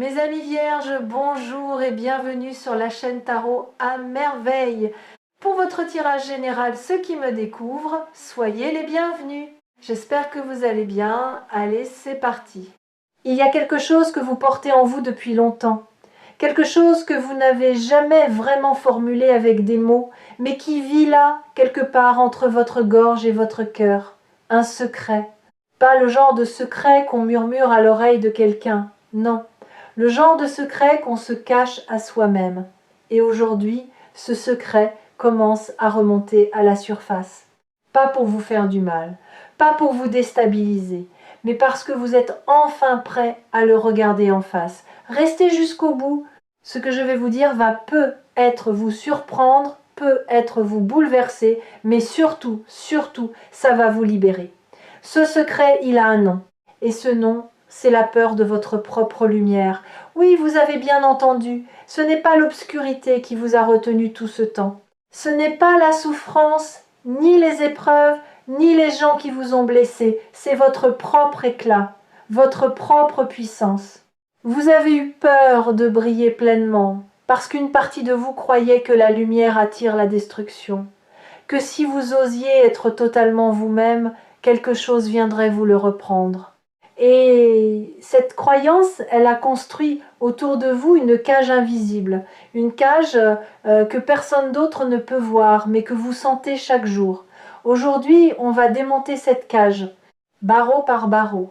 Mes amis vierges, bonjour et bienvenue sur la chaîne Tarot à merveille. Pour votre tirage général, ceux qui me découvrent, soyez les bienvenus. J'espère que vous allez bien. Allez, c'est parti. Il y a quelque chose que vous portez en vous depuis longtemps. Quelque chose que vous n'avez jamais vraiment formulé avec des mots, mais qui vit là, quelque part entre votre gorge et votre cœur. Un secret. Pas le genre de secret qu'on murmure à l'oreille de quelqu'un, non. Le genre de secret qu'on se cache à soi-même. Et aujourd'hui, ce secret commence à remonter à la surface. Pas pour vous faire du mal, pas pour vous déstabiliser, mais parce que vous êtes enfin prêt à le regarder en face. Restez jusqu'au bout. Ce que je vais vous dire va peut-être vous surprendre, peut-être vous bouleverser, mais surtout, ça va vous libérer. Ce secret, il a un nom. Et ce nom, c'est la peur de votre propre lumière. Oui, vous avez bien entendu, ce n'est pas l'obscurité qui vous a retenu tout ce temps. Ce n'est pas la souffrance, ni les épreuves, ni les gens qui vous ont blessé. C'est votre propre éclat, votre propre puissance. Vous avez eu peur de briller pleinement, parce qu'une partie de vous croyait que la lumière attire la destruction, que si vous osiez être totalement vous-même, quelque chose viendrait vous le reprendre. Et cette croyance, elle a construit autour de vous une cage invisible, une cage que personne d'autre ne peut voir, mais que vous sentez chaque jour. Aujourd'hui, on va démonter cette cage, barreau par barreau,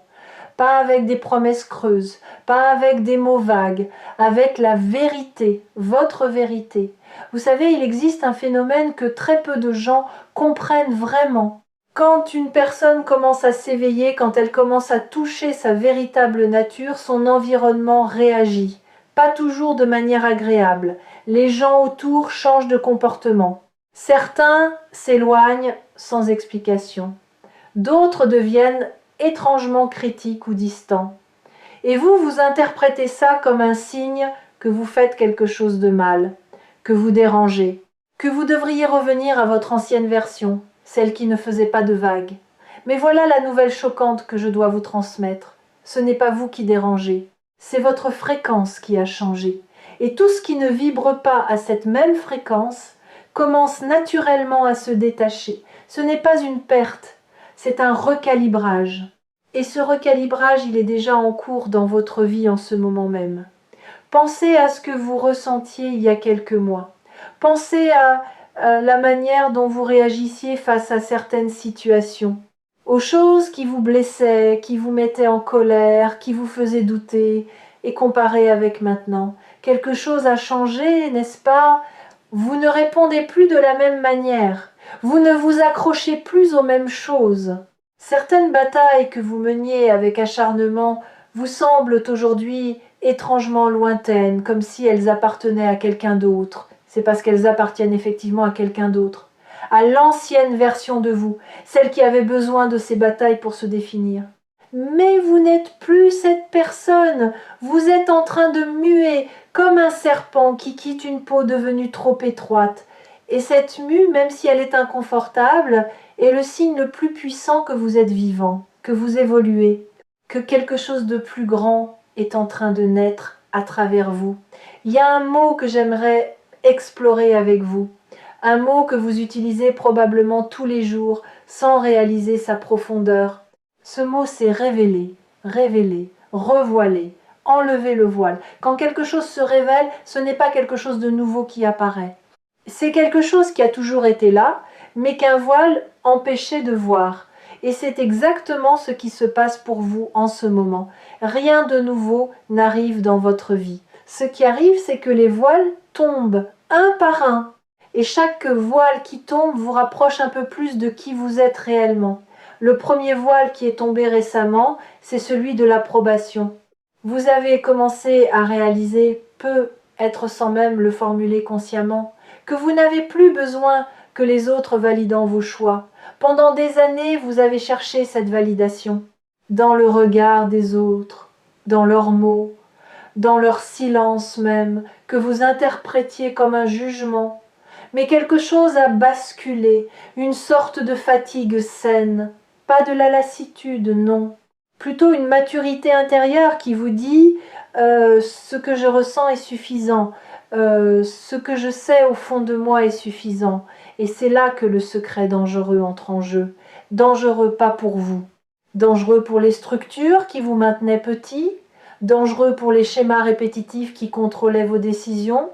pas avec des promesses creuses, pas avec des mots vagues, avec la vérité, votre vérité. Vous savez, il existe un phénomène que très peu de gens comprennent vraiment. Quand une personne commence à s'éveiller, quand elle commence à toucher sa véritable nature, son environnement réagit. Pas toujours de manière agréable. Les gens autour changent de comportement. Certains s'éloignent sans explication. D'autres deviennent étrangement critiques ou distants. Et vous, vous interprétez ça comme un signe que vous faites quelque chose de mal, que vous dérangez, que vous devriez revenir à votre ancienne version, celle qui ne faisait pas de vagues. Mais voilà la nouvelle choquante que je dois vous transmettre. Ce n'est pas vous qui dérangez, c'est votre fréquence qui a changé. Et tout ce qui ne vibre pas à cette même fréquence commence naturellement à se détacher. Ce n'est pas une perte, c'est un recalibrage. Et ce recalibrage, il est déjà en cours dans votre vie en ce moment même. Pensez à ce que vous ressentiez il y a quelques mois. Pensez à la manière dont vous réagissiez face à certaines situations, aux choses qui vous blessaient, qui vous mettaient en colère, qui vous faisaient douter, et comparez avec maintenant. Quelque chose a changé, n'est-ce pas? Vous ne répondez plus de la même manière. Vous ne vous accrochez plus aux mêmes choses. Certaines batailles que vous meniez avec acharnement vous semblent aujourd'hui étrangement lointaines, comme si elles appartenaient à quelqu'un d'autre. C'est parce qu'elles appartiennent effectivement à quelqu'un d'autre, à l'ancienne version de vous, celle qui avait besoin de ces batailles pour se définir. Mais vous n'êtes plus cette personne, vous êtes en train de muer comme un serpent qui quitte une peau devenue trop étroite. Et cette mue, même si elle est inconfortable, est le signe le plus puissant que vous êtes vivant, que vous évoluez, que quelque chose de plus grand est en train de naître à travers vous. Il y a un mot que j'aimerais explorer avec vous, un mot que vous utilisez probablement tous les jours sans réaliser sa profondeur. Ce mot, c'est révéler, révéler, revoiler, enlever le voile. Quand quelque chose se révèle, ce n'est pas quelque chose de nouveau qui apparaît. C'est quelque chose qui a toujours été là, mais qu'un voile empêchait de voir. Et c'est exactement ce qui se passe pour vous en ce moment. Rien de nouveau n'arrive dans votre vie. Ce qui arrive, c'est que les voiles tombent un par un. Et chaque voile qui tombe vous rapproche un peu plus de qui vous êtes réellement. Le premier voile qui est tombé récemment, c'est celui de l'approbation. Vous avez commencé à réaliser, peut-être sans même le formuler consciemment, que vous n'avez plus besoin que les autres valident vos choix. Pendant des années, vous avez cherché cette validation, dans le regard des autres, dans leurs mots, dans leur silence même, que vous interprétiez comme un jugement. Mais quelque chose a basculé, une sorte de fatigue saine, pas de la lassitude, non. Plutôt une maturité intérieure qui vous dit ce que je ressens est suffisant, ce que je sais au fond de moi est suffisant. Et c'est là que le secret dangereux entre en jeu. Dangereux pas pour vous, dangereux pour les structures qui vous maintenaient petits, dangereux pour les schémas répétitifs qui contrôlaient vos décisions.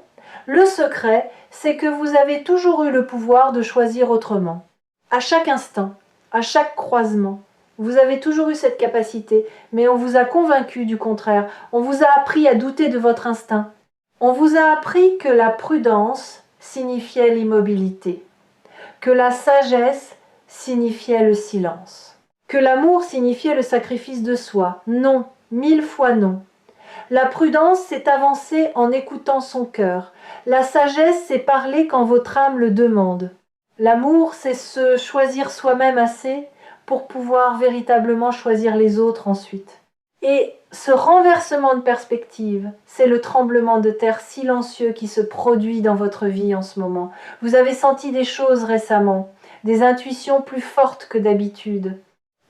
Le secret, c'est que vous avez toujours eu le pouvoir de choisir autrement. À chaque instant, à chaque croisement, vous avez toujours eu cette capacité, mais on vous a convaincu du contraire. On vous a appris à douter de votre instinct. On vous a appris que la prudence signifiait l'immobilité, que la sagesse signifiait le silence, que l'amour signifiait le sacrifice de soi. Non, 1000 fois non. La prudence, c'est avancer en écoutant son cœur. La sagesse, c'est parler quand votre âme le demande. L'amour, c'est se choisir soi-même assez pour pouvoir véritablement choisir les autres ensuite. Et ce renversement de perspective, c'est le tremblement de terre silencieux qui se produit dans votre vie en ce moment. Vous avez senti des choses récemment, des intuitions plus fortes que d'habitude,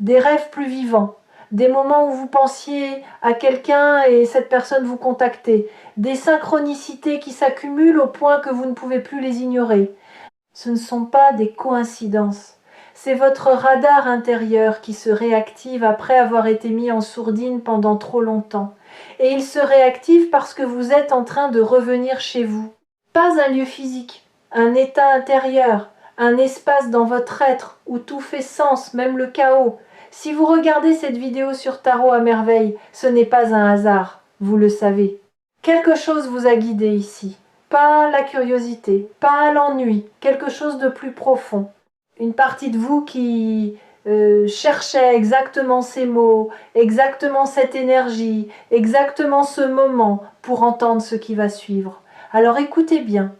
des rêves plus vivants, des moments où vous pensiez à quelqu'un et cette personne vous contactait, des synchronicités qui s'accumulent au point que vous ne pouvez plus les ignorer. Ce ne sont pas des coïncidences. C'est votre radar intérieur qui se réactive après avoir été mis en sourdine pendant trop longtemps. Et il se réactive parce que vous êtes en train de revenir chez vous. Pas un lieu physique, un état intérieur, un espace dans votre être où tout fait sens, même le chaos. Si vous regardez cette vidéo sur Tarot à merveille, ce n'est pas un hasard, vous le savez. Quelque chose vous a guidé ici. Pas la curiosité, pas l'ennui, quelque chose de plus profond. Une partie de vous qui cherchait exactement ces mots, exactement cette énergie, exactement ce moment pour entendre ce qui va suivre. Alors écoutez bien.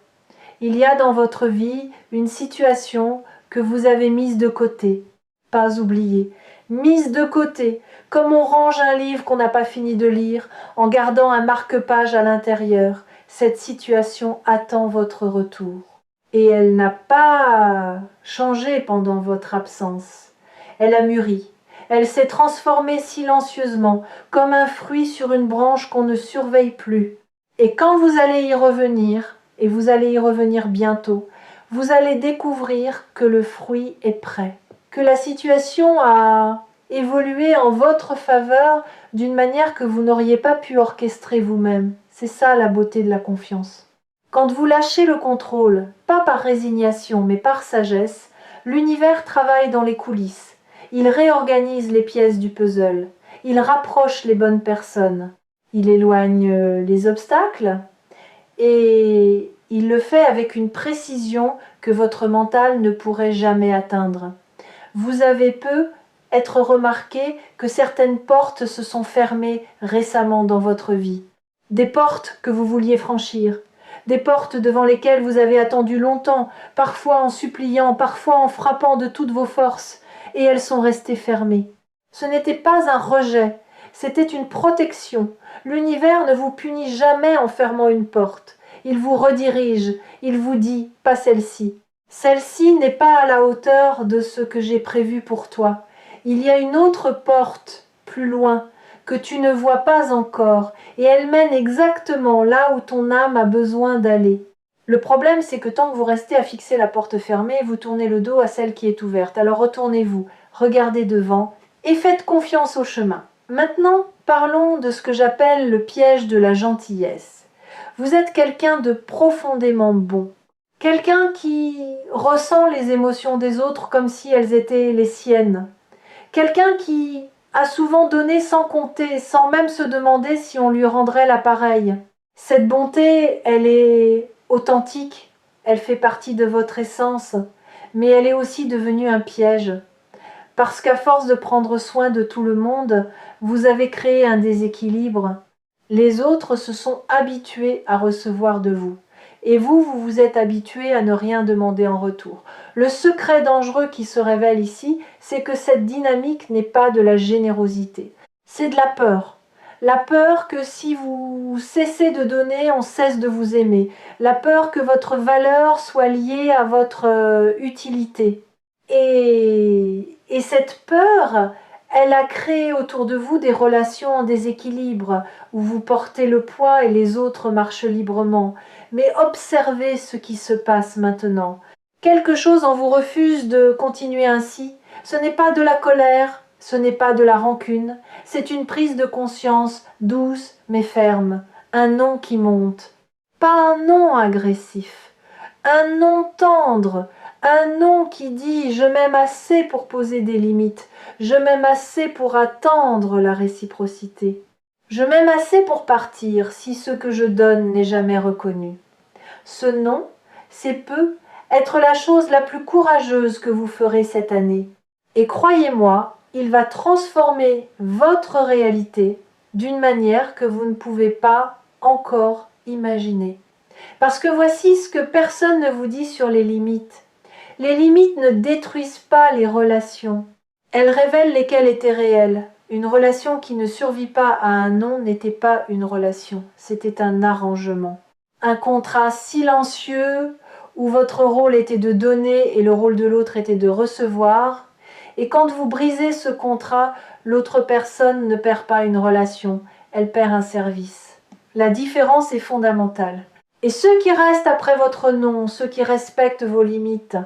Il y a dans votre vie une situation que vous avez mise de côté, pas oubliée, mise de côté, comme on range un livre qu'on n'a pas fini de lire, en gardant un marque-page à l'intérieur. Cette situation attend votre retour. Et elle n'a pas changé pendant votre absence. Elle a mûri. Elle s'est transformée silencieusement, comme un fruit sur une branche qu'on ne surveille plus. Et quand vous allez y revenir, et vous allez y revenir bientôt, vous allez découvrir que le fruit est prêt, que la situation a évolué en votre faveur d'une manière que vous n'auriez pas pu orchestrer vous-même. C'est ça la beauté de la confiance. Quand vous lâchez le contrôle, pas par résignation mais par sagesse, l'univers travaille dans les coulisses. Il réorganise les pièces du puzzle. Il rapproche les bonnes personnes. Il éloigne les obstacles et il le fait avec une précision que votre mental ne pourrait jamais atteindre. Vous avez peu être remarqué que certaines portes se sont fermées récemment dans votre vie. Des portes que vous vouliez franchir, des portes devant lesquelles vous avez attendu longtemps, parfois en suppliant, parfois en frappant de toutes vos forces, et elles sont restées fermées. Ce n'était pas un rejet, c'était une protection. L'univers ne vous punit jamais en fermant une porte. Il vous redirige, il vous dit « pas celle-ci ». Celle-ci n'est pas à la hauteur de ce que j'ai prévu pour toi. Il y a une autre porte, plus loin, que tu ne vois pas encore, et elle mène exactement là où ton âme a besoin d'aller. Le problème, c'est que tant que vous restez à fixer la porte fermée, vous tournez le dos à celle qui est ouverte. Alors retournez-vous, regardez devant, et faites confiance au chemin. Maintenant, parlons de ce que j'appelle le piège de la gentillesse. Vous êtes quelqu'un de profondément bon. Quelqu'un qui ressent les émotions des autres comme si elles étaient les siennes. Quelqu'un qui a souvent donné sans compter, sans même se demander si on lui rendrait l'appareil. Cette bonté, elle est authentique, elle fait partie de votre essence, mais elle est aussi devenue un piège. Parce qu'à force de prendre soin de tout le monde, vous avez créé un déséquilibre. Les autres se sont habitués à recevoir de vous. Et vous vous êtes habitué à ne rien demander en retour. Le secret dangereux qui se révèle ici, c'est que cette dynamique n'est pas de la générosité. C'est de la peur. La peur que si vous cessez de donner, on cesse de vous aimer. La peur que votre valeur soit liée à votre utilité. Et cette peur, Elle a créé autour de vous des relations en déséquilibre, où vous portez le poids et les autres marchent librement. Mais observez ce qui se passe maintenant. Quelque chose en vous refuse de continuer ainsi. Ce n'est pas de la colère, ce n'est pas de la rancune, c'est une prise de conscience douce mais ferme, un non qui monte. Pas un non agressif, un non tendre, un non qui dit « je m'aime assez pour poser des limites, je m'aime assez pour attendre la réciprocité, je m'aime assez pour partir si ce que je donne n'est jamais reconnu ». Ce non, c'est peut être la chose la plus courageuse que vous ferez cette année. Et croyez-moi, il va transformer votre réalité d'une manière que vous ne pouvez pas encore imaginer. Parce que voici ce que personne ne vous dit sur les limites. Les limites ne détruisent pas les relations. Elles révèlent lesquelles étaient réelles. Une relation qui ne survit pas à un non n'était pas une relation, c'était un arrangement. Un contrat silencieux où votre rôle était de donner et le rôle de l'autre était de recevoir. Et quand vous brisez ce contrat, l'autre personne ne perd pas une relation, elle perd un service. La différence est fondamentale. Et ceux qui restent après votre non, ceux qui respectent vos limites,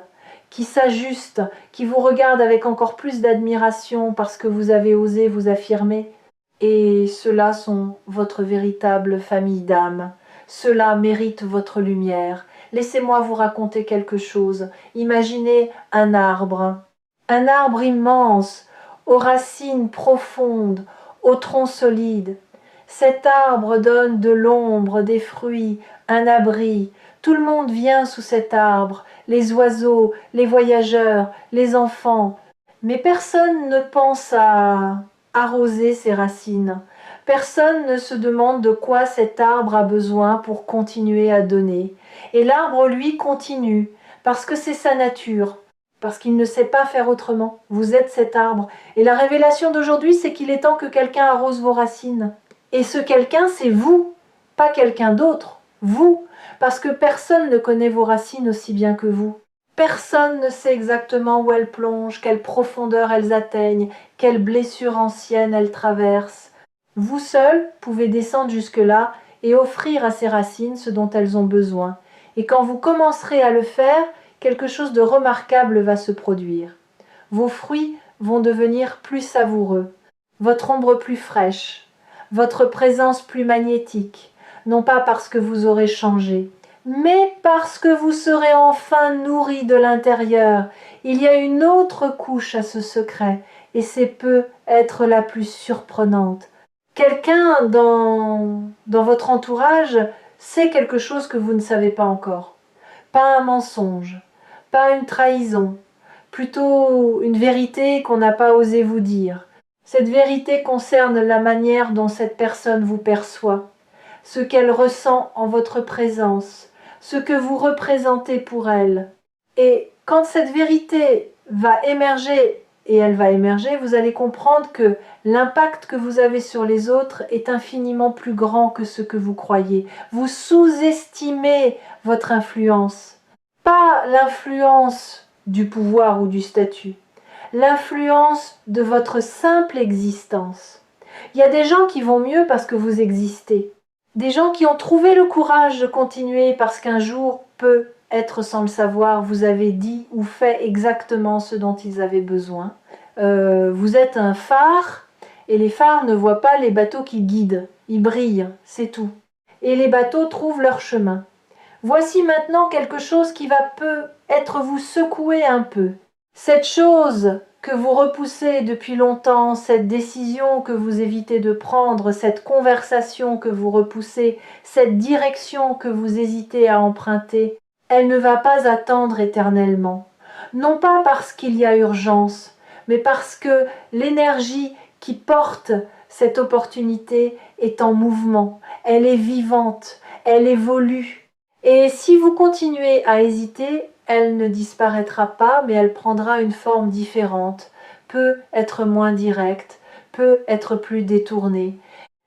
qui s'ajustent, qui vous regardent avec encore plus d'admiration parce que vous avez osé vous affirmer, et ceux-là sont votre véritable famille d'âme. Ceux-là méritent votre lumière. Laissez-moi vous raconter quelque chose. Imaginez un arbre immense, aux racines profondes, au tronc solide. Cet arbre donne de l'ombre, des fruits, un abri. Tout le monde vient sous cet arbre, les oiseaux, les voyageurs, les enfants. Mais personne ne pense à arroser ses racines. Personne ne se demande de quoi cet arbre a besoin pour continuer à donner. Et l'arbre, lui, continue, parce que c'est sa nature, parce qu'il ne sait pas faire autrement. Vous êtes cet arbre. Et la révélation d'aujourd'hui, c'est qu'il est temps que quelqu'un arrose vos racines. Et ce quelqu'un, c'est vous, pas quelqu'un d'autre, vous, parce que personne ne connaît vos racines aussi bien que vous. Personne ne sait exactement où elles plongent, quelle profondeur elles atteignent, quelles blessures anciennes elles traversent. Vous seul pouvez descendre jusque-là et offrir à ces racines ce dont elles ont besoin. Et quand vous commencerez à le faire, quelque chose de remarquable va se produire. Vos fruits vont devenir plus savoureux, votre ombre plus fraîche, votre présence plus magnétique, non pas parce que vous aurez changé, mais parce que vous serez enfin nourri de l'intérieur. Il y a une autre couche à ce secret, et c'est peut être la plus surprenante. Quelqu'un dans votre entourage sait quelque chose que vous ne savez pas encore. Pas un mensonge, pas une trahison, plutôt une vérité qu'on n'a pas osé vous dire. Cette vérité concerne la manière dont cette personne vous perçoit, ce qu'elle ressent en votre présence, ce que vous représentez pour elle. Et quand cette vérité va émerger, et elle va émerger, vous allez comprendre que l'impact que vous avez sur les autres est infiniment plus grand que ce que vous croyez. Vous sous-estimez votre influence. Pas l'influence du pouvoir ou du statut, l'influence de votre simple existence. Il y a des gens qui vont mieux parce que vous existez. Des gens qui ont trouvé le courage de continuer parce qu'un jour, peut-être sans le savoir, vous avez dit ou fait exactement ce dont ils avaient besoin. Vous êtes un phare et les phares ne voient pas les bateaux qui guident. Ils brillent, c'est tout. Et les bateaux trouvent leur chemin. Voici maintenant quelque chose qui va peut-être vous secouer un peu. Cette chose que vous repoussez depuis longtemps, cette décision que vous évitez de prendre, cette conversation que vous repoussez, cette direction que vous hésitez à emprunter, elle ne va pas attendre éternellement. Non pas parce qu'il y a urgence, mais parce que l'énergie qui porte cette opportunité est en mouvement, elle est vivante, elle évolue. Et si vous continuez à hésiter, elle ne disparaîtra pas, mais elle prendra une forme différente, peut être moins directe, peut être plus détournée.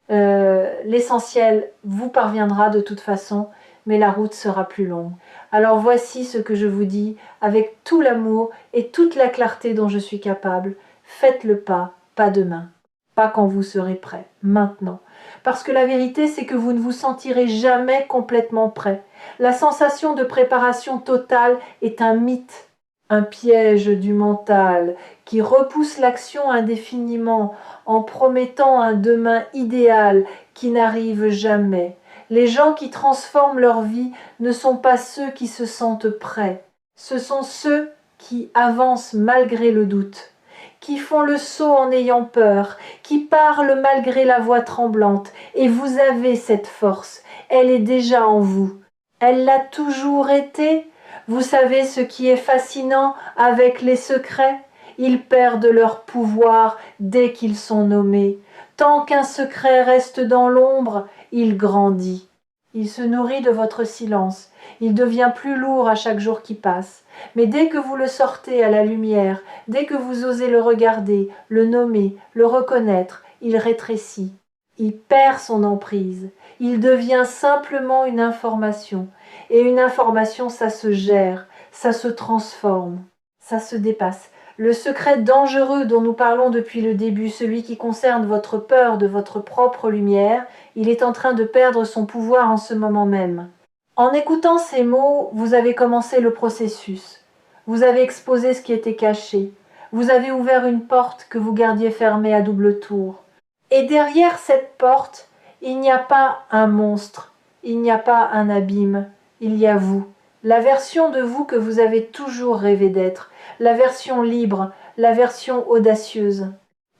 L'essentiel vous parviendra de toute façon, mais la route sera plus longue. Alors voici ce que je vous dis avec tout l'amour et toute la clarté dont je suis capable. Faites le pas pas demain, pas quand vous serez prêt, maintenant. Parce que la vérité, c'est que vous ne vous sentirez jamais complètement prêt. La sensation de préparation totale est un mythe, un piège du mental qui repousse l'action indéfiniment en promettant un demain idéal qui n'arrive jamais. Les gens qui transforment leur vie ne sont pas ceux qui se sentent prêts, ce sont ceux qui avancent malgré le doute, qui font le saut en ayant peur, qui parlent malgré la voix tremblante. Et vous avez cette force, elle est déjà en vous. Elle l'a toujours été. Vous savez ce qui est fascinant avec les secrets? Ils perdent leur pouvoir dès qu'ils sont nommés. Tant qu'un secret reste dans l'ombre, il grandit. Il se nourrit de votre silence. Il devient plus lourd à chaque jour qui passe. Mais dès que vous le sortez à la lumière, dès que vous osez le regarder, le nommer, le reconnaître, il rétrécit. Il perd son emprise. Il devient simplement une information. Et une information, ça se gère, ça se transforme, ça se dépasse. Le secret dangereux dont nous parlons depuis le début, celui qui concerne votre peur de votre propre lumière, il est en train de perdre son pouvoir en ce moment même. En écoutant ces mots, vous avez commencé le processus. Vous avez exposé ce qui était caché. Vous avez ouvert une porte que vous gardiez fermée à double tour. Et derrière cette porte, il n'y a pas un monstre, il n'y a pas un abîme, il y a vous. La version de vous que vous avez toujours rêvé d'être, la version libre, la version audacieuse,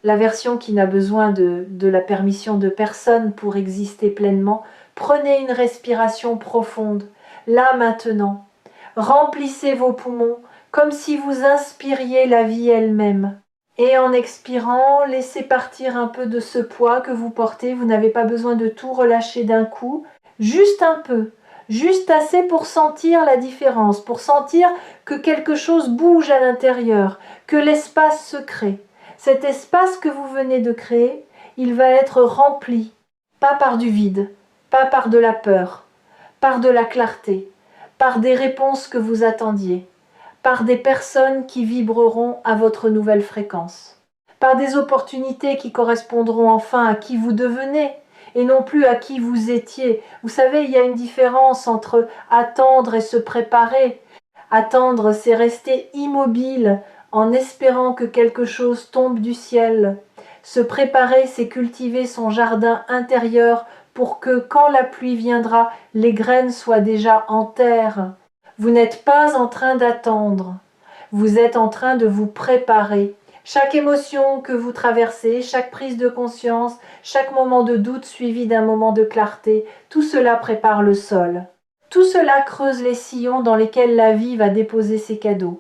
la version qui n'a besoin de la permission de personne pour exister pleinement. Prenez une respiration profonde, là maintenant. Remplissez vos poumons comme si vous inspiriez la vie elle-même. Et en expirant, laissez partir un peu de ce poids que vous portez. Vous n'avez pas besoin de tout relâcher d'un coup, juste un peu. Juste assez pour sentir la différence, pour sentir que quelque chose bouge à l'intérieur, que l'espace se crée. Cet espace que vous venez de créer, il va être rempli, pas par du vide, pas par de la peur, par de la clarté, par des réponses que vous attendiez, par des personnes qui vibreront à votre nouvelle fréquence, par des opportunités qui correspondront enfin à qui vous devenez, et non plus à qui vous étiez. Vous savez, il y a une différence entre attendre et se préparer. Attendre, c'est rester immobile en espérant que quelque chose tombe du ciel. Se préparer, c'est cultiver son jardin intérieur pour que, quand la pluie viendra, les graines soient déjà en terre. Vous n'êtes pas en train d'attendre. Vous êtes en train de vous préparer. Chaque émotion que vous traversez, chaque prise de conscience, chaque moment de doute suivi d'un moment de clarté, tout cela prépare le sol. Tout cela creuse les sillons dans lesquels la vie va déposer ses cadeaux.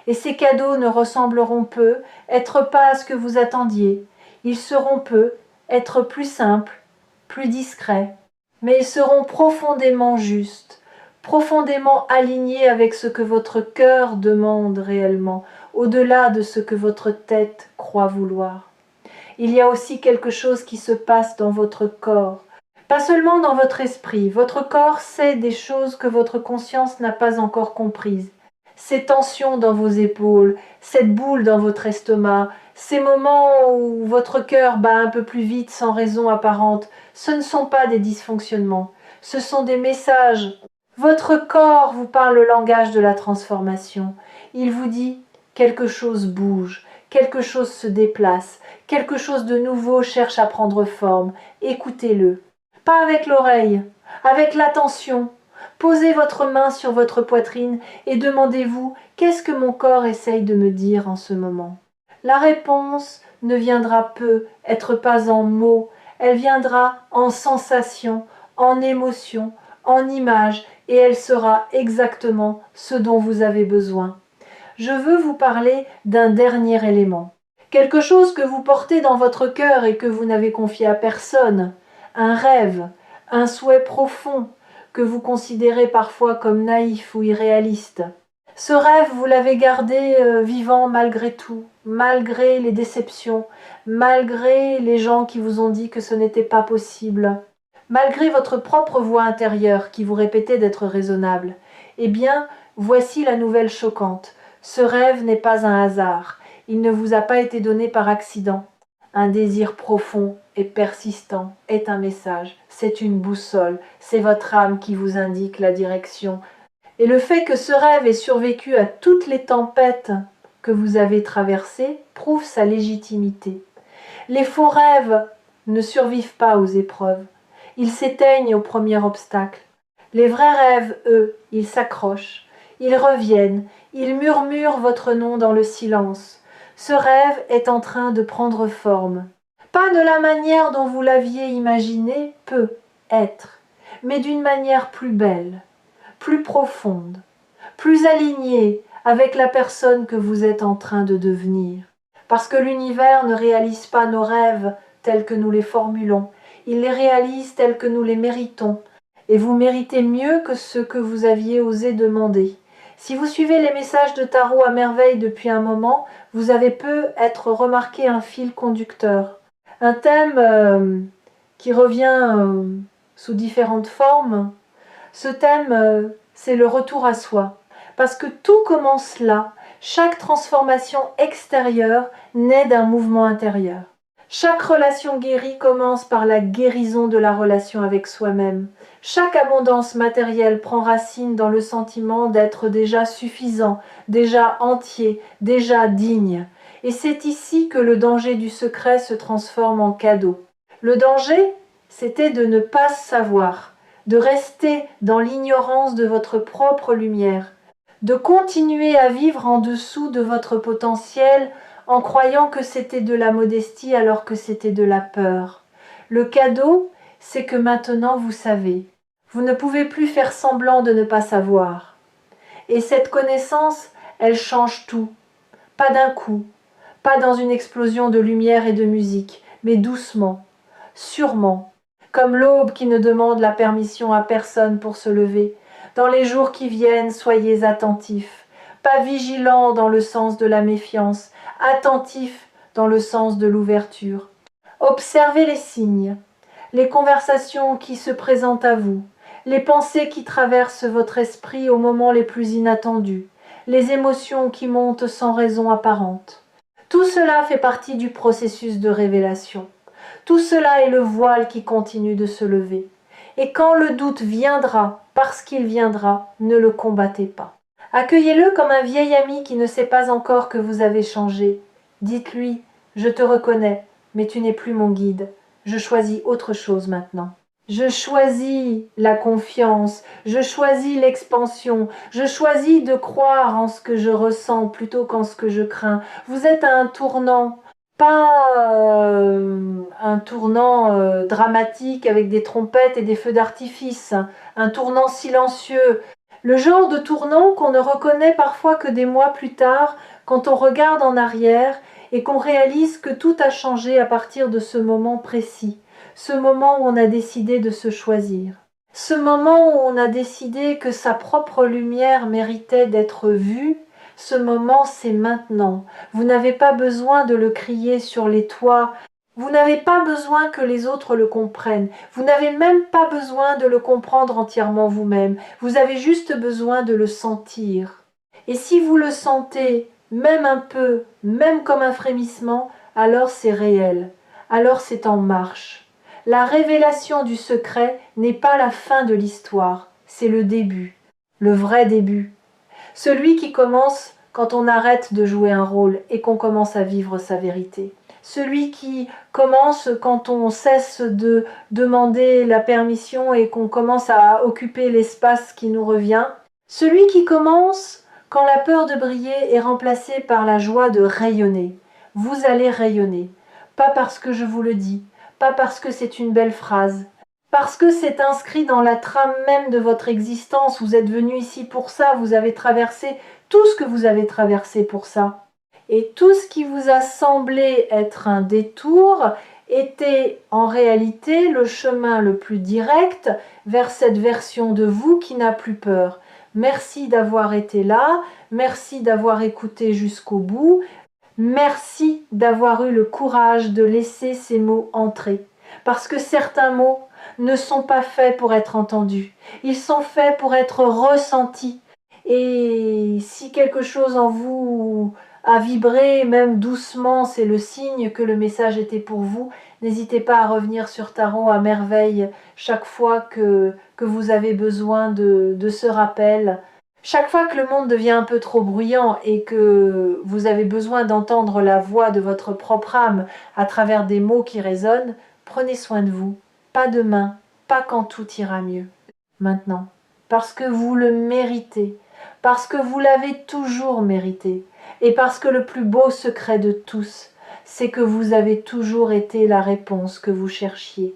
Et ces cadeaux ne ressembleront peu, être pas à ce que vous attendiez. Ils seront peu, être plus simples, plus discrets. Mais ils seront profondément justes, profondément alignés avec ce que votre cœur demande réellement, au-delà de ce que votre tête croit vouloir. Il y a aussi quelque chose qui se passe dans votre corps, pas seulement dans votre esprit. Votre corps sait des choses que votre conscience n'a pas encore comprises. Ces tensions dans vos épaules, cette boule dans votre estomac, ces moments où votre cœur bat un peu plus vite sans raison apparente, ce ne sont pas des dysfonctionnements, ce sont des messages. Votre corps vous parle le langage de la transformation. Il vous dit quelque chose bouge, quelque chose se déplace, quelque chose de nouveau cherche à prendre forme. Écoutez-le. Pas avec l'oreille, avec l'attention. Posez votre main sur votre poitrine et demandez-vous « Qu'est-ce que mon corps essaye de me dire en ce moment ?» La réponse ne viendra peu, être pas en mots, elle viendra en sensation, en émotion, en image, et elle sera exactement ce dont vous avez besoin. Je veux vous parler d'un dernier élément. Quelque chose que vous portez dans votre cœur et que vous n'avez confié à personne. Un rêve, un souhait profond que vous considérez parfois comme naïf ou irréaliste. Ce rêve, vous l'avez gardé vivant malgré tout, malgré les déceptions, malgré les gens qui vous ont dit que ce n'était pas possible, malgré votre propre voix intérieure qui vous répétait d'être raisonnable. Eh bien, voici la nouvelle choquante. Ce rêve n'est pas un hasard. Il ne vous a pas été donné par accident. Un désir profond et persistant est un message, c'est une boussole, c'est votre âme qui vous indique la direction. Et le fait que ce rêve ait survécu à toutes les tempêtes que vous avez traversées prouve sa légitimité. Les faux rêves ne survivent pas aux épreuves, ils s'éteignent au premier obstacle. Les vrais rêves, eux, ils s'accrochent, ils reviennent, ils murmurent votre nom dans le silence. Ce rêve est en train de prendre forme. Pas de la manière dont vous l'aviez imaginé, peut être, mais d'une manière plus belle, plus profonde, plus alignée avec la personne que vous êtes en train de devenir. Parce que l'univers ne réalise pas nos rêves tels que nous les formulons, il les réalise tels que nous les méritons. Et vous méritez mieux que ce que vous aviez osé demander. Si vous suivez les messages de tarot à merveille depuis un moment, vous avez peut-être remarqué un fil conducteur. Un thème qui revient sous différentes formes. Ce thème, c'est le retour à soi. Parce que tout commence là. Chaque transformation extérieure naît d'un mouvement intérieur. Chaque relation guérie commence par la guérison de la relation avec soi-même. Chaque abondance matérielle prend racine dans le sentiment d'être déjà suffisant, déjà entier, déjà digne. Et c'est ici que le danger du secret se transforme en cadeau. Le danger, c'était de ne pas savoir, de rester dans l'ignorance de votre propre lumière, de continuer à vivre en dessous de votre potentiel en croyant que c'était de la modestie alors que c'était de la peur. Le cadeau, c'est que maintenant vous savez. Vous ne pouvez plus faire semblant de ne pas savoir. Et cette connaissance, elle change tout. Pas d'un coup, pas dans une explosion de lumière et de musique, mais doucement, sûrement, comme l'aube qui ne demande la permission à personne pour se lever. Dans les jours qui viennent, soyez attentifs, pas vigilants dans le sens de la méfiance, attentifs dans le sens de l'ouverture. Observez les signes, les conversations qui se présentent à vous, les pensées qui traversent votre esprit aux moments les plus inattendus, les émotions qui montent sans raison apparente. Tout cela fait partie du processus de révélation. Tout cela est le voile qui continue de se lever. Et quand le doute viendra, parce qu'il viendra, ne le combattez pas. Accueillez-le comme un vieil ami qui ne sait pas encore que vous avez changé. Dites-lui, je te reconnais, mais tu n'es plus mon guide. Je choisis autre chose maintenant. Je choisis la confiance, je choisis l'expansion, je choisis de croire en ce que je ressens plutôt qu'en ce que je crains. Vous êtes à un tournant, pas un tournant dramatique avec des trompettes et des feux d'artifice, un tournant silencieux. Le genre de tournant qu'on ne reconnaît parfois que des mois plus tard, quand on regarde en arrière et qu'on réalise que tout a changé à partir de ce moment précis. Ce moment où on a décidé de se choisir. Ce moment où on a décidé que sa propre lumière méritait d'être vue, ce moment c'est maintenant. Vous n'avez pas besoin de le crier sur les toits. Vous n'avez pas besoin que les autres le comprennent. Vous n'avez même pas besoin de le comprendre entièrement vous-même. Vous avez juste besoin de le sentir. Et si vous le sentez, même un peu, même comme un frémissement, alors c'est réel. Alors c'est en marche. La révélation du secret n'est pas la fin de l'histoire, c'est le début, le vrai début. Celui qui commence quand on arrête de jouer un rôle et qu'on commence à vivre sa vérité. Celui qui commence quand on cesse de demander la permission et qu'on commence à occuper l'espace qui nous revient. Celui qui commence quand la peur de briller est remplacée par la joie de rayonner. Vous allez rayonner, pas parce que je vous le dis, pas parce que c'est une belle phrase, parce que c'est inscrit dans la trame même de votre existence. Vous êtes venu ici pour ça, vous avez traversé tout ce que vous avez traversé pour ça. Et tout ce qui vous a semblé être un détour était en réalité le chemin le plus direct vers cette version de vous qui n'a plus peur. Merci d'avoir été là, merci d'avoir écouté jusqu'au bout. Merci d'avoir eu le courage de laisser ces mots entrer, parce que certains mots ne sont pas faits pour être entendus, ils sont faits pour être ressentis. Et si quelque chose en vous à vibrer, même doucement, c'est le signe que le message était pour vous. N'hésitez pas à revenir sur Tarot à merveille chaque fois que vous avez besoin de ce rappel. Chaque fois que le monde devient un peu trop bruyant et que vous avez besoin d'entendre la voix de votre propre âme à travers des mots qui résonnent, prenez soin de vous. Pas demain, pas quand tout ira mieux. Maintenant, parce que vous le méritez, parce que vous l'avez toujours mérité, et parce que le plus beau secret de tous, c'est que vous avez toujours été la réponse que vous cherchiez.